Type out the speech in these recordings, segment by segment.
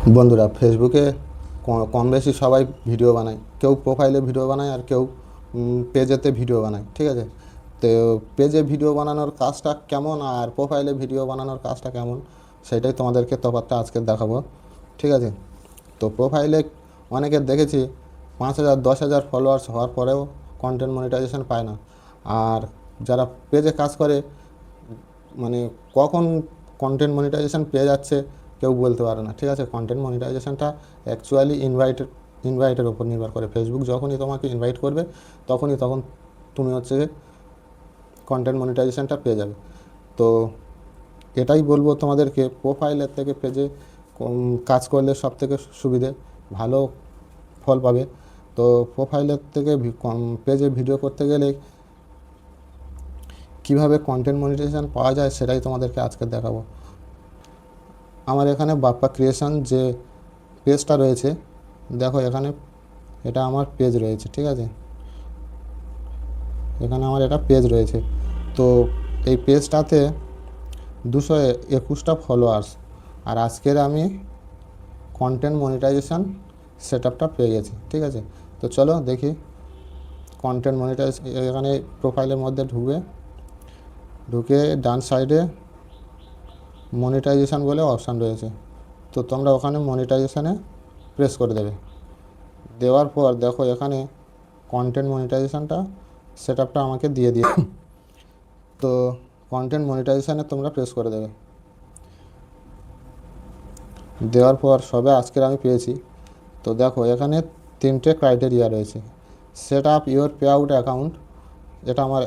বন্ধুরা, ফেসবুকে কম বেশি সবাই ভিডিও বানায়। কেউ প্রোফাইলে ভিডিও বানায় আর কেউ পেজেতে ভিডিও বানায়, ঠিক আছে? তো পেজে ভিডিও বানানোর কাজটা কেমন আর প্রোফাইলে ভিডিও বানানোর কাজটা কেমন, সেটাই তোমাদেরকে তফাৎটা আজকে দেখাবো, ঠিক আছে? তো প্রোফাইলে অনেকের দেখেছি 5,000 10,000 ফলোয়ার্স হওয়ার পরেও কন্টেন্ট মনিটাইজেশন পায় না। আর যারা পেজে কাজ করে, মানে কখন কন্টেন্ট মনিটাইজেশন পেয়ে যাচ্ছে কেউ বলতে পারে না, ঠিক আছে? কন্টেন্ট মনিটাইজেশনটা অ্যাকচুয়ালি ইনভাইটের উপর নির্ভর করে। ফেসবুক যখনই তোমাকে ইনভাইট করবে তখন তুমি হচ্ছে কন্টেন্ট মনিটাইজেশনটা পেয়ে যাবে। তো এটাই বলবো তোমাদেরকে, প্রোফাইলের থেকে পেজে কাজ করলে সব থেকে সুবিধে, ভালো ফল পাবে। তো প্রোফাইলের থেকে পেজে ভিডিও করতে গেলে কিভাবে কন্টেন্ট মনিটাইজেশন পাওয়া যায় সেটাই তোমাদেরকে আজকে দেখাবো। আমার এখানে বাপ্পা ক্রিয়েশন যে পেজটা রয়েছে, দেখো এখানে এটা আমার পেজ রয়েছে, ঠিক আছে? এখানে আমার এটা পেজ রয়েছে। তো এই পেজটাতে 221টা ফলোয়ার্স, আর আজকের আমি কন্টেন্ট মনিটাইজেশন সেটআপটা পেয়ে গেছি, ঠিক আছে? তো চলো দেখি কন্টেন্ট এখানে প্রোফাইলের মধ্যে ঢুকে ডান সাইডে মনিটাইজেশন বলে অপশান রয়েছে। তো তোমরা ওখানে মনিটাইজেশানে প্রেস করে দেওয়ার পর দেখো এখানে কন্টেন্ট মনিটাইজেশনটা সেটআপটা আমাকে দিয়ে তো কন্টেন্ট মনিটাইজেশানে তোমরা প্রেস করে দেওয়ার পর সবে আজকের আমি পেয়েছি। তো দেখো এখানে 3টে ক্রাইটেরিয়া রয়েছে। Set up your pay out account, এটা আমার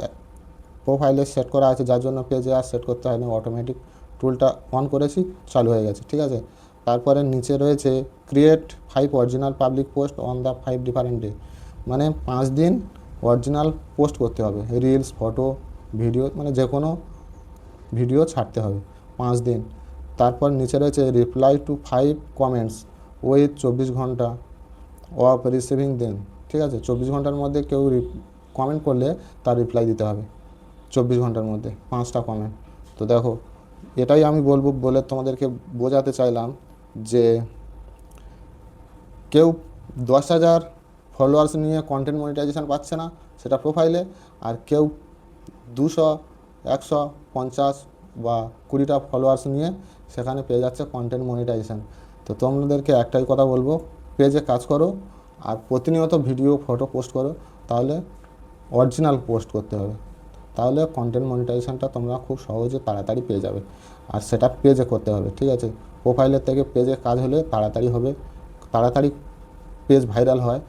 প্রোফাইলে সেট করা আছে, যার জন্য পেজে আর সেট করতে হয়নি, অটোমেটিক টুলটা অন করেছি, চালু হয়ে গেছে, ঠিক আছে? তারপরে নিচে রয়েছে create 5 original public post on the 5 different day, মানে 5 দিন অরিজিনাল পোস্ট করতে হবে, রিলস, ফটো, ভিডিও, মানে যে কোনো ভিডিও ছাড়তে হবে 5 দিন। তারপর নিচে রয়েছে রিপ্লাই টু 5 কমেন্টস উইথ 24 ঘন্টা অফ রিসিভিং দেন, ঠিক আছে? 24 ঘন্টার মধ্যে কেউ কমেন্ট করলে তার রিপ্লাই দিতে হবে 24 ঘন্টার মধ্যে 5টা কমেন্ট। তো দেখো এটাই আমি বলে তোমাদেরকে বোঝাতে চাইলাম যে কেউ 10,000 ফলোয়ার্স নিয়ে কন্টেন্ট মনিটাইজেশন পাচ্ছে না, সেটা প্রোফাইলে, আর কেউ 200, 100, 50 বা 20টা ফলোয়ার্স নিয়ে সেখানে পেয়ে যাচ্ছে কন্টেন্ট মনিটাইজেশন। তো তোমাদেরকে একটাই কথা বলবো, পেজে কাজ করো আর প্রতিনিয়ত ভিডিও, ফটো পোস্ট করো, তাহলে অরিজিনাল পোস্ট করতে হবে, তাহলে কন্টেন্ট মনিটাইজেশনটা তোমরা খুব সহজে তাড়াতাড়ি পেয়ে যাবে। আর সেটা পেজে করতে হবে, ঠিক আছে? প্রোফাইলের থেকে পেজে কাজ হলে তাড়াতাড়ি হবে, তাড়াতাড়ি পেজ ভাইরাল হয়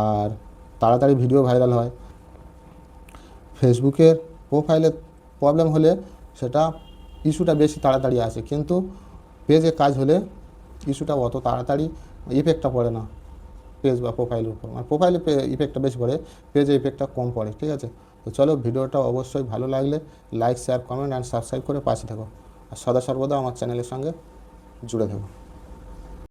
আর তাড়াতাড়ি ভিডিও ভাইরাল হয়। ফেসবুকের প্রোফাইলে প্রবলেম হলে সেটা ইস্যুটা বেশি তাড়াতাড়ি আসে, কিন্তু পেজে কাজ হলে ইস্যুটা অত তাড়াতাড়ি ইফেক্টটা পড়ে না পেজ বা প্রোফাইলের উপর। মানে প্রোফাইলে ইফেক্টটা বেশি পড়ে, পেজে ইফেক্টটা কম পড়ে, ঠিক আছে? তো চলো, ভিডিওটা অবশ্যই ভালো লাগলে like, share, comment and subscribe করে পাশে থাকো, আর সদা সর্বদা আমার চ্যানেলের সঙ্গে জুড়ে থাকো।